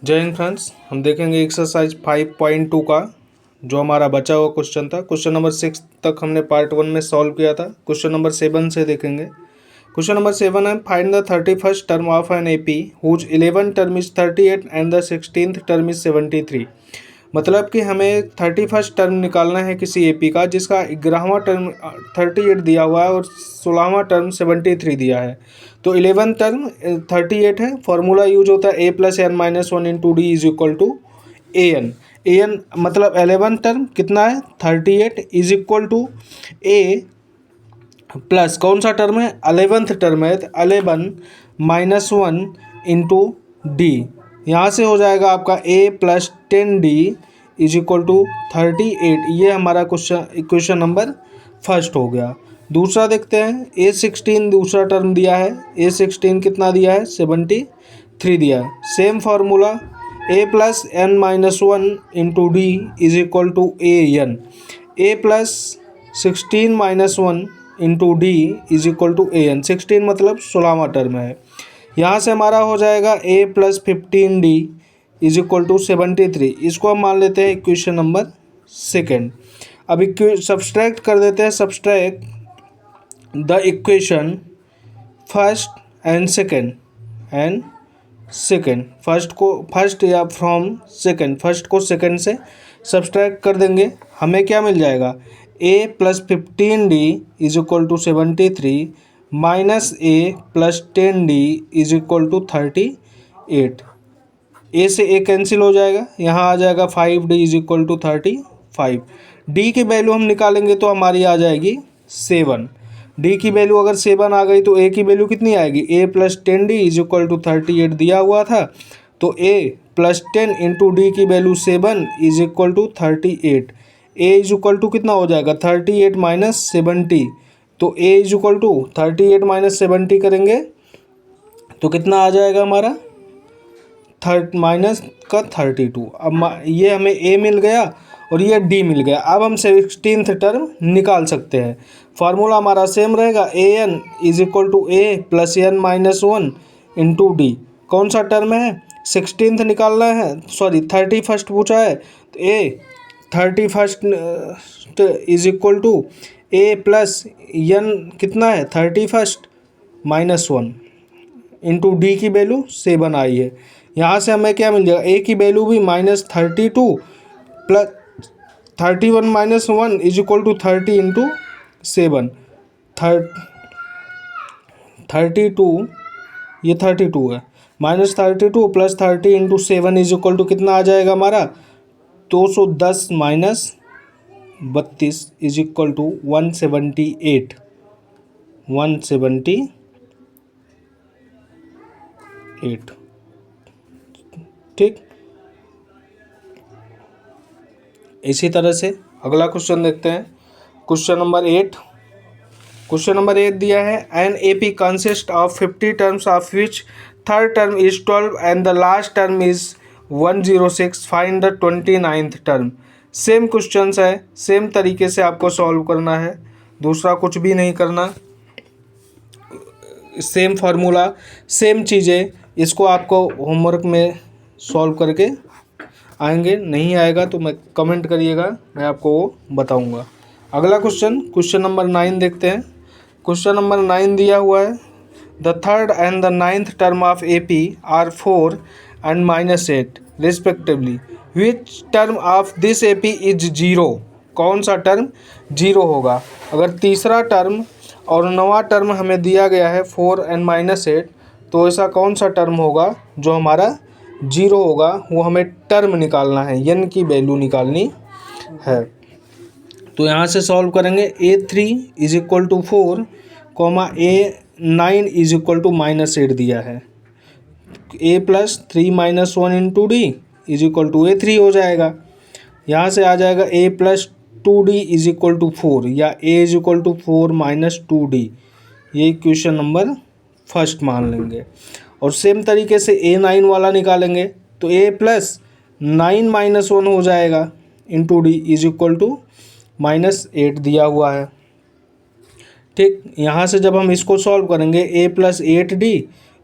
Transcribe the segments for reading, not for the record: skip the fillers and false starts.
जय हिंद फ्रेंड्स। हम देखेंगे एक्सरसाइज 5.2 का जो हमारा बचा हुआ क्वेश्चन था। क्वेश्चन नंबर 6 तक हमने पार्ट 1 में सॉल्व किया था। क्वेश्चन नंबर 7 से देखेंगे। क्वेश्चन नंबर 7 है, find the 31st term of an AP whose 11 term is 38 and the 16th term is 73। मतलब कि हमें 31st टर्म निकालना है किसी एपी का जिसका 11वां टर्म 38 दिया हुआ है और 16वां टर्म 73 दिया है। तो 11 टर्म 38 है, फॉर्मूला यूज होता है a plus n minus one into d is equal to a n मतलब 11 टर्म कितना है 38 is equal to A plus कौन सा टर्म है 11th टर्म है 11 माइनस वन इंटू डी। यहाँ से हो जाएगा आपका a plus 10d is equal to 38। ये हमारा क्वेश्चन नंबर फर्स्ट हो गया। दूसरा देखते हैं, a16 दूसरा टर्म दिया है। a16 कितना दिया है 73 दिया है। Same formula a plus n minus one into d is equal to a plus 16 minus one into d is equal to an। 16 मतलब 16वां टर्म है। यहाँ से हमारा हो जाएगा a plus 15d is equal to 73। इसको हम मान लेते हैं इक्वेशन नंबर सेकेंड। अब सब्सट्रैक्ट कर देते हैं, subtract the equation first and second first या फ्रॉम सेकेंड, फर्स्ट को सेकेंड से सब्सट्रैक्ट कर देंगे। हमें क्या मिल जाएगा a plus 15d is equal to 73 minus a plus 10d is equal to 38। a से a कैंसिल हो जाएगा, यहाँ आ जाएगा 5d is equal to 35। d की वैल्यू हम निकालेंगे तो हमारी आ जाएगी 7। d की वैल्यू अगर 7 आ गई तो a की वैल्यू कितनी आएगी a plus 10d is equal to 38 दिया हुआ था। तो a प्लस 10 इंटू डी की value 7 is equal to 38। a is equal to कितना हो जाएगा 38 माइनस 70। तो a is equal to 38 minus 70 करेंगे तो कितना आ जाएगा हमारा माइनस का 32। अब ये हमें a मिल गया और ये d मिल गया। अब हम 16th टर्म निकाल सकते हैं। फार्मूला हमारा सेम रहेगा an is equal to a plus n minus one into d. कौन सा टर्म है 16th निकालना है, सॉरी 31st पूछा है। तो a 31st is equal to a plus n कितना है 31st minus one into d की वैल्यू 7 आई है। यहाँ से हमें क्या मिल जाएगा a की वैल्यू भी -32 plus 31 minus one is equal to 30 into 7 32, ये 32 है। -32 plus 30 into 7 is equal to कितना आ जाएगा हमारा 210 माइनस 32 इज इक्वल टू 178। ठीक, इसी तरह से अगला क्वेश्चन देखते हैं। Question number 8। क्वेश्चन नंबर 8 दिया है, an AP consist of 50 terms of which third term is 12 and the last term is 106, find the 29th term. Same question है, सेम तरीके से आपको सॉल्व करना है, दूसरा कुछ भी नहीं करना। सेम फार्मूला सेम चीज़ें, इसको आपको होमवर्क में सॉल्व करके आएंगे। नहीं आएगा तो मैं कमेंट करिएगा, मैं आपको वो बताऊंगा। अगला क्वेश्चन नंबर 9 देखते हैं। क्वेश्चन नंबर 9 दिया हुआ है, the third and the 9th term of AP are 4 and -8 respectively, which term of this AP is 0। कौन सा टर्म 0 होगा। अगर तीसरा टर्म और 9वां टर्म हमें दिया गया है 4 एंड -8, तो ऐसा कौन सा टर्म होगा जो हमारा 0 होगा। वो हमें टर्म निकालना है, n की वैल्यू निकालनी है। तो यहाँ से सॉल्व करेंगे, a3 is equal to 4 comma a9 is equal to -8 दिया है। a plus 3 minus one into d is equal to a3 हो जाएगा। यहाँ से आ जाएगा a plus 2d is equal to 4 या a is equal to 4 minus 2d। ये इक्वेशन नंबर फर्स्ट मान लेंगे। और सेम तरीके से a9 वाला निकालेंगे तो a प्लस 9 माइनस वन हो जाएगा into d is equal to -8 दिया हुआ है। ठीक, यहाँ से जब हम इसको सॉल्व करेंगे a plus 8d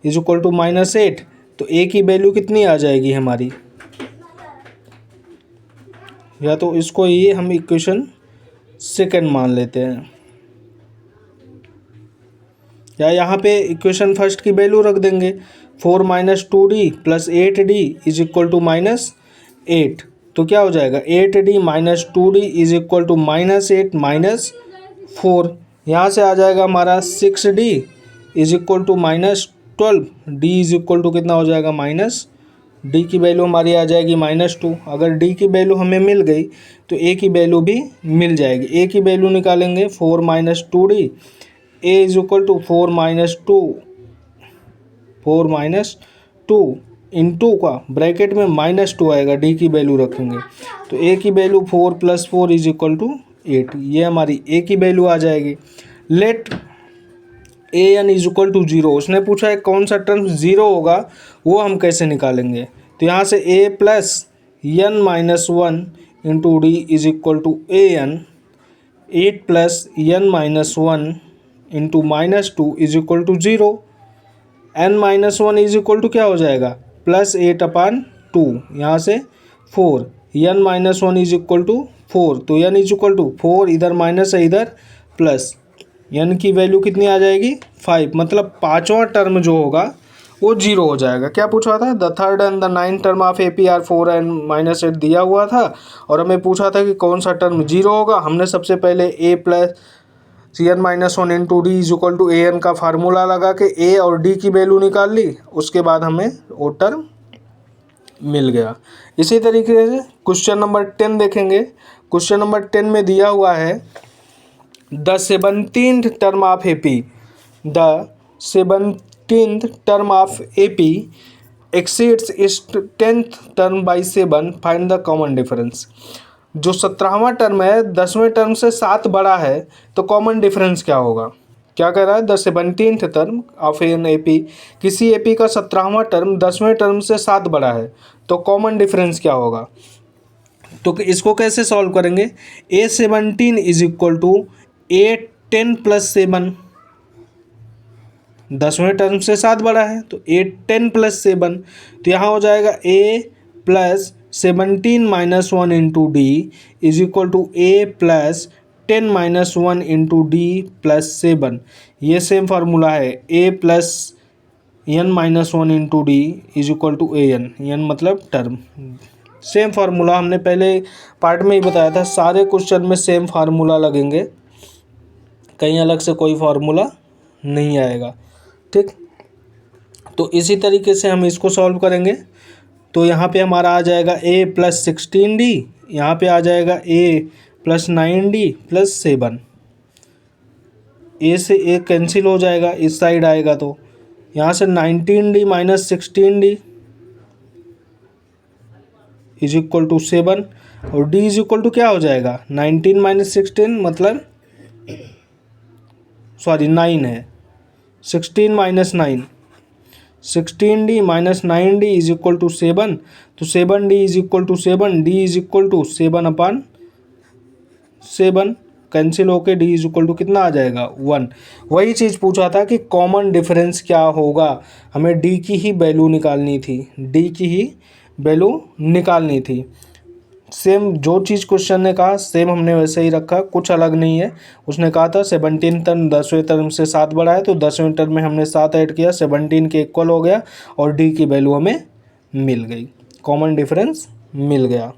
is equal to -8, तो ए की वैल्यू कितनी आ जाएगी हमारी, या तो इसको ये हम इक्वेशन सेकंड मान लेते हैं, या यहाँ पे इक्वेशन फर्स्ट की वैल्यू रख देंगे 4 minus 2d plus 8d is equal to minus 8। तो क्या हो जाएगा 8d minus 2d is equal to minus 8 minus 4। यहाँ से आ जाएगा हमारा 6d is equal to minus 12। d is equal to कितना हो जाएगा माइनस, d की वैल्यू हमारी आ जाएगी -2। अगर d की वैल्यू हमें मिल गई तो a की वैल्यू भी मिल जाएगी। a की वैल्यू निकालेंगे 4 minus 2d, a is equal to 4 minus 2 into का ब्रैकेट में -2 आएगा, d की वैल्यू रखेंगे तो a की वैल्यू 4 + 4 इज इक्वल टू 8। ये हमारी a की वैल्यू आ जाएगी। Let an is equal to 0। उसने पूछा है कौन सा टर्म 0 होगा, वो हम कैसे निकालेंगे। तो यहाँ से a plus n minus 1 into d is equal to an, 8 plus n minus 1 into -2 is equal to 0। n minus 1 is equal to क्या हो जाएगा +8/2, यहाँ से 4, n minus 1 is equal to 4, तो n इज इक्वल टू 4, इधर minus है इधर plus, n की वैल्यू कितनी आ जाएगी 5। मतलब पांचवा टर्म जो होगा वो 0 हो जाएगा। क्या पूछा था, the third and the ninth term of A P R 4 and -8 दिया हुआ था और हमें पूछा था कि कौन सा टर्म 0 होगा। हमने सबसे पहले a plus n minus 1 into d is equal to an का फार्मूला लगा के a और d की वैल्यू निकाल ली, उसके बाद हमें वो टर्म मिल गया। इसी तरीके से क्वेश्चन नंबर 10 देखेंगे। क्वेश्चन नंबर 10 में दिया हुआ है the 17th term of A P, the 17th term of A P exceeds इस 10th term by 7, find the common difference. जो 17वां टर्म है 10वें टर्म से 7 बड़ा है, तो कॉमन डिफरेंस क्या होगा। क्या कह रहा है, the 17th term of an A P, किसी ए पी का 17वां टर्म 10वें टर्म से 7 बड़ा है, तो कॉमन डिफरेंस क्या होगा। तो इसको कैसे सॉल्व करेंगे, A17 is equal to A10 plus 7, 10वें टर्म से 7 बड़ा है तो A10 प्लस 7, तो यहाँ हो जाएगा A plus 17 minus 1 into d is equal to A plus 10 minus 1 into d plus 7। ये सेम फार्मूला है, A plus n minus 1 into d is equal to an, n मतलब टर्म। सेम फार्मूला हमने पहले part में ही बताया था, सारे question में सेम फार्मूला लगेंगे, कहीं अलग से कोई फार्मूला नहीं आएगा। ठीक, तो इसी तरीके से हम इसको सॉल्व करेंगे। तो यहाँ पे हमारा आ जाएगा a प्लस 16d, यहाँ पे आ जाएगा a plus 9d plus 7। a से a कैंसिल हो जाएगा, इस साइड आएगा तो यहाँ से 19d minus 16d is equal to 7, और d इज इक्वल टू क्या हो जाएगा 19 माइनस 16 मतलब सॉरी 9 है, 16 minus 9, 16d minus 9d is equal to 7, तो 7d is equal to 7, d is equal to 7/7 cancel होके d इज इक्वल टू कितना आ जाएगा 1। वही चीज़ पूछा था कि कॉमन डिफरेंस क्या होगा, हमें d की ही वैल्यू निकालनी थी, d की ही वैल्यू निकालनी थी। सेम जो चीज़ क्वेश्चन ने कहा सेम हमने वैसे ही रखा, कुछ अलग नहीं है। उसने कहा था 17 टर्म 10वें टर्म से 7 बड़ा है, तो 10वें टर्म में हमने 7 ऐड किया, 17 के इक्वल हो गया और डी की वैल्यू हमें मिल गई, कॉमन डिफरेंस मिल गया।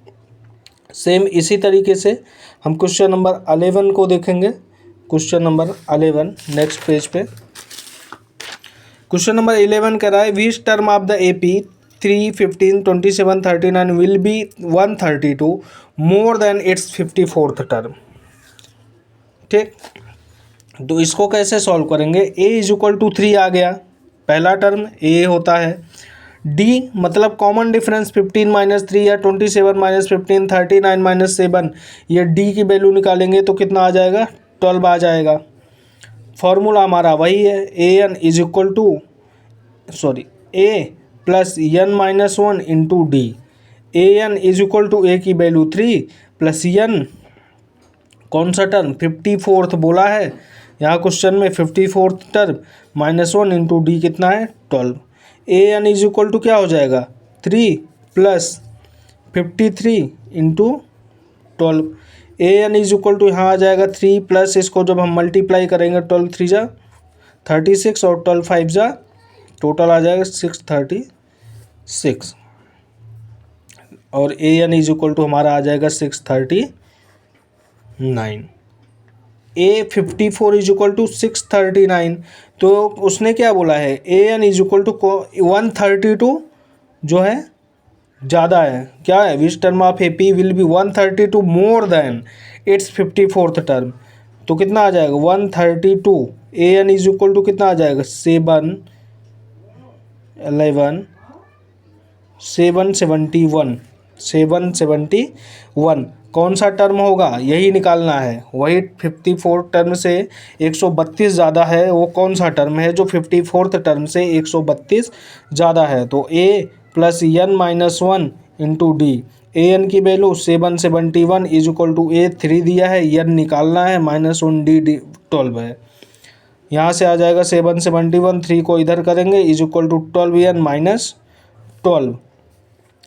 सेम इसी तरीके से हम क्वेश्चन नंबर 11 को देखेंगे। क्वेश्चन नंबर 11 नेक्स्ट पेज पे क्वेश्चन नंबर 11 कह रहा है विच term of the A P 3, 15, 27, 39 will be 132 more than its 54th term. ठीक, तो इसको कैसे सॉल्व करेंगे, a इज इक्वल टू 3 आ गया, पहला टर्म a होता है, d मतलब कॉमन डिफरेंस 15 माइनस 3 या 27 माइनस 15, 39 माइनस 7, ये d की वैल्यू निकालेंगे तो कितना आ जाएगा 12 आ जाएगा। फॉर्मूला हमारा वही है, an is equal to a plus n minus 1 into d, an is equal to a की वैल्यू 3 प्लस n कौन सा टर्म 54th बोला है, यहाँ क्वेश्चन में 54th term minus 1 into D कितना है 12। A n is equal to क्या हो जाएगा 3 plus 53 into 12। A n is equal to यहाँ आ जाएगा 3 प्लस इसको जब हम मल्टीप्लाई करेंगे 12 3 जा 36 और 12 5 जा टोटल आ जाएगा 636 और ए एन इज इक्वल टू हमारा आ जाएगा 639। ए 54 इज इक्वल टू 639, तो उसने क्या बोला है A n is equal to 132 जो है ज़्यादा है, क्या है विच term of A P will be 132 more than it's 54th term, तो कितना आ जाएगा 132। ए एन इज इक्वल टू कितना आ जाएगा 7 11 771 कौन सा टर्म होगा यही निकालना है, वही 54 टर्म से 132 ज़्यादा है, वो कौन सा टर्म है जो 54th टर्म से 132 ज़्यादा है। तो A plus n minus 1 into D, A n की value 771 is equal to A 3 दिया है, एन निकालना है -1 डी 12 है। यहाँ से आ जाएगा 771, 3 को इधर करेंगे is equal to 12 n minus 12,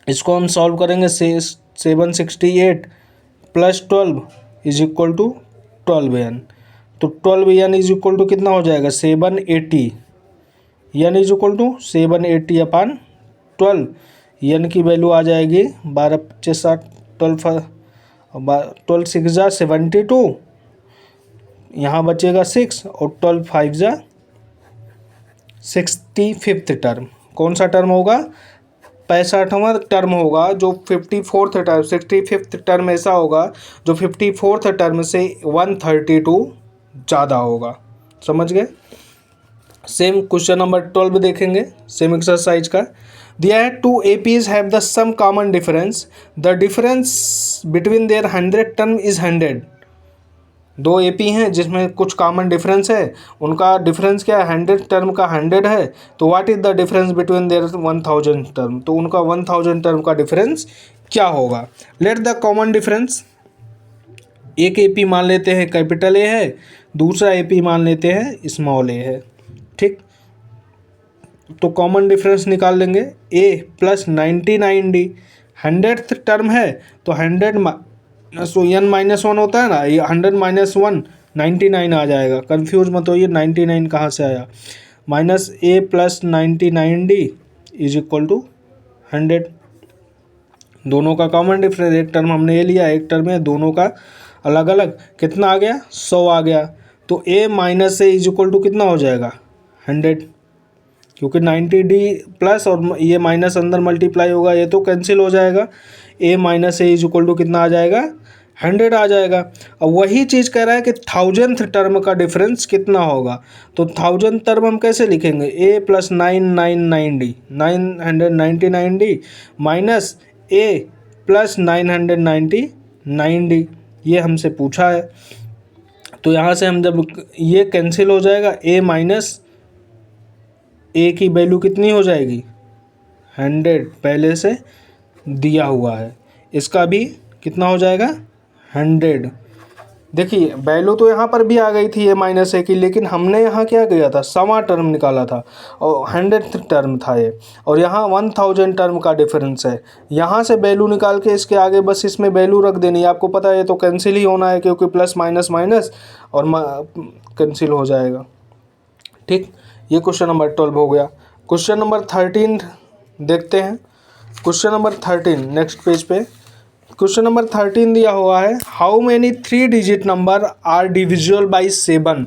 इसको हम सॉल्व करेंगे 768 plus 12 is equal to 12 n, तो 12 एन इज इक्वल टू कितना हो जाएगा 780, n is equal to 780 upon 12, एन की वैल्यू आ जाएगी 12 25 60 12 6 जा 72, यहाँ बचेगा 6 और 12 5 जा 65th टर्म, कौन सा टर्म होगा 65वां टर्म होगा जो 54th टर्म 65th टर्म ऐसा होगा जो 54th टर्म से 132 ज़्यादा होगा। समझ गए। सेम क्वेश्चन नंबर 12 देखेंगे, सेम एक्सरसाइज का दिया है 2 APs have the same common difference, the difference between their 100 term is 100। दो एपी हैं जिसमें कुछ कॉमन डिफरेंस है, उनका डिफरेंस क्या है 100 टर्म का 100 है, तो what is the difference between there 1000 term, तो उनका 1000 टर्म का डिफरेंस क्या होगा। लेट द कॉमन डिफरेंस, एक एपी मान लेते हैं कैपिटल ए है, दूसरा एपी मान लेते हैं स्मॉल ए है, ठीक। तो कॉमन डिफरेंस निकाल लेंगे, ए प्लस 99d 100th टर्म है तो 100 सो एन माइनस 1 होता है ना, ये 100 माइनस 1 99 आ जाएगा, कंफ्यूज मत होइए 99 कहाँ से आया, minus a plus 99d is equal to 100। दोनों का कॉमन डिफरेंस, एक टर्म हमने ये लिया एक टर्म है, दोनों का अलग अलग कितना आ गया 100 आ गया, तो A minus A is equal to कितना हो जाएगा 100, क्योंकि 90d प्लस और ये माइनस अंदर मल्टीप्लाई होगा ये तो कैंसिल हो जाएगा, A minus A is equal to कितना आ जाएगा 100 आ जाएगा। अब वही चीज़ कह रहा है कि 1000th टर्म का डिफरेंस कितना होगा, तो 1000 टर्म हम कैसे लिखेंगे, ए plus 999d 999d minus a plus 999d, ये हमसे पूछा है। तो यहाँ से हम जब ये कैंसिल हो जाएगा, ए माइनस ए की वैल्यू कितनी हो जाएगी 100 पहले से दिया हुआ है, इसका भी कितना हो जाएगा 100। देखिए वैल्यू तो यहाँ पर भी आ गई थी ए माइनस ए की, लेकिन हमने यहाँ क्या किया था समा टर्म निकाला था और 100th टर्म था ये, और यहाँ 1000 टर्म का डिफरेंस है, यहाँ से वैल्यू निकाल के इसके आगे बस इसमें वैल्यू रख देनी है, आपको पता है तो कैंसिल ही होना है क्योंकि प्लस माइनस माइनस और कैंसिल हो जाएगा, ठीक। ये क्वेश्चन नंबर 12 हो गया। क्वेश्चन नंबर 13 देखते हैं, क्वेश्चन नंबर 13 नेक्स्ट पेज पे क्वेश्चन नंबर 13 दिया हुआ है, how many 3 digit number are divisible by 7,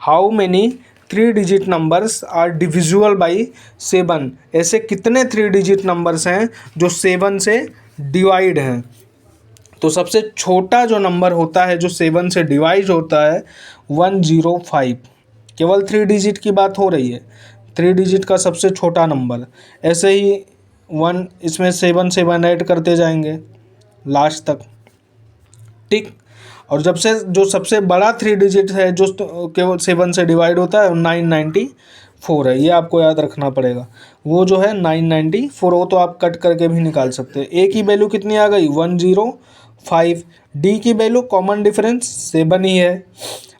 how many 3 digit numbers are divisible by 7, ऐसे कितने 3 डिजिट नंबर्स हैं जो 7 से डिवाइड हैं। तो सबसे छोटा जो नंबर होता है जो 7 से डिवाइड होता है 105, केवल 3 डिजिट की बात हो रही है, 3 डिजिट का सबसे छोटा नंबर, ऐसे ही 1 इसमें 7 ऐड करते जाएंगे लास्ट तक, ठीक। और जब से जो सबसे बड़ा 3 डिजिट है जो केवल 7 से डिवाइड होता है 994 है, ये आपको याद रखना पड़ेगा, वो जो है 994, वो तो आप कट करके भी निकाल सकते हैं। ए की वैल्यू कितनी आ गई 105, डी की वैल्यू कॉमन डिफरेंस 7 ही है,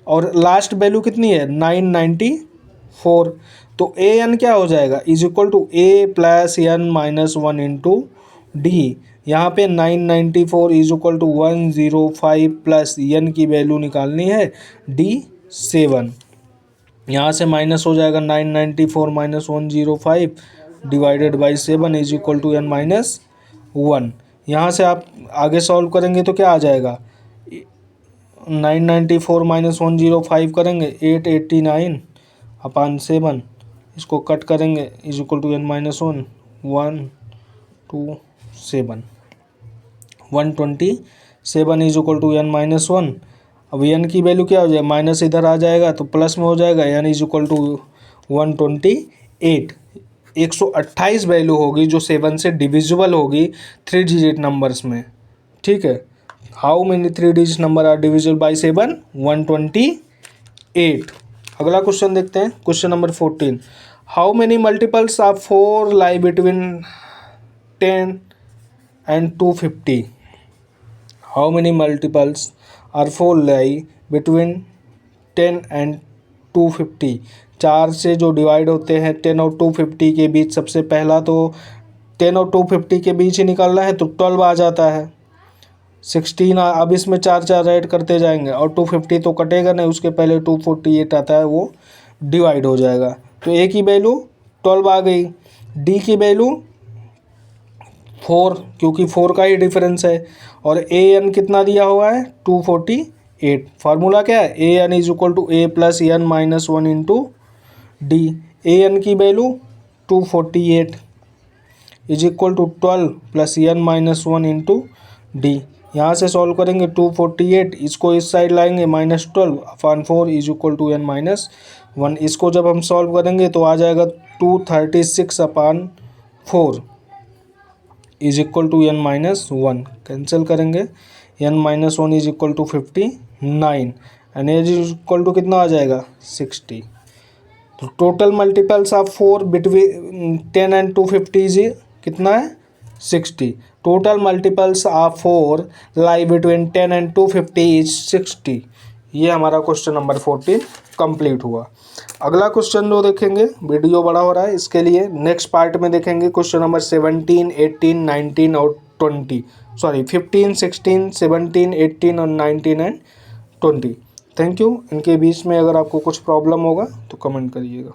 और लास्ट वैल्यू कितनी है 994, तो ए एन क्या हो जाएगा, is equal to A plus n minus one into D. यहाँ पे 994 is equal to 105 plus n की वैल्यू निकालनी है डी 7। यहाँ से माइनस हो जाएगा 994 minus 105 divided by 7 is equal to n minus 1। यहाँ से आप आगे सॉल्व करेंगे तो क्या आ जाएगा, 994 माइनस 105 करेंगे 889 अपान 7, इसको कट करेंगे is equal to n minus 1 127 127 is equal to n minus 1। अब एन की वैल्यू क्या हो जाएगा, माइनस इधर आ जाएगा तो प्लस में हो जाएगा, n is equal to 128। 128 value होगी जो 7 से डिविजिबल होगी 3 डिजिट नंबर्स में, ठीक है। How many 3 digit number are divisible by 7? 128। अगला क्वेश्चन देखते हैं, question number 14। How many multiples of 4 lie between 10 and 250? How many multiples are 4 lie between 10 and 250? 4 से जो डिवाइड होते हैं 10 और 250 के बीच, सबसे पहला तो 10 और 250 के बीच ही निकालना है तो 12 आ जाता है। 16 अब इसमें 4 4 ऐड करते जाएंगे और 250 तो कटेगा नहीं, उसके पहले 248 आता है वो डिवाइड हो जाएगा। तो ए की वैल्यू 12 आ गई, डी की वैल्यू 4 क्योंकि 4 का ही डिफरेंस है, और ए एन कितना दिया हुआ है 248। फार्मूला क्या है, A n is equal to A plus n minus 1 into D. A n की value 248 is equal to 12 plus n minus 1 into D. यहाँ से सॉल्व करेंगे 248, इसको इस साइड लाएंगे minus 12 upon 4 is equal to n minus 1। इसको जब हम सॉल्व करेंगे तो आ जाएगा 236 upon 4 is equal to n minus 1। Cancel करेंगे, n minus 1 is equal to 59 and n is equal to कितना आ जाएगा 60। तो total multiples of 4 between 10 and 250 is कितना है 60। Total multiples of 4 lie between 10 and 250 is 60। ये हमारा क्वेश्चन नंबर 14 कंप्लीट हुआ। अगला क्वेश्चन जो देखेंगे, वीडियो बड़ा हो रहा है इसके लिए नेक्स्ट पार्ट में देखेंगे क्वेश्चन नंबर 17, 18, 19 और 20, सॉरी 15, 16, 17, 18 और 19 एंड 20। Thank you. इनके बीच में अगर आपको कुछ प्रॉब्लम होगा तो कमेंट करिएगा।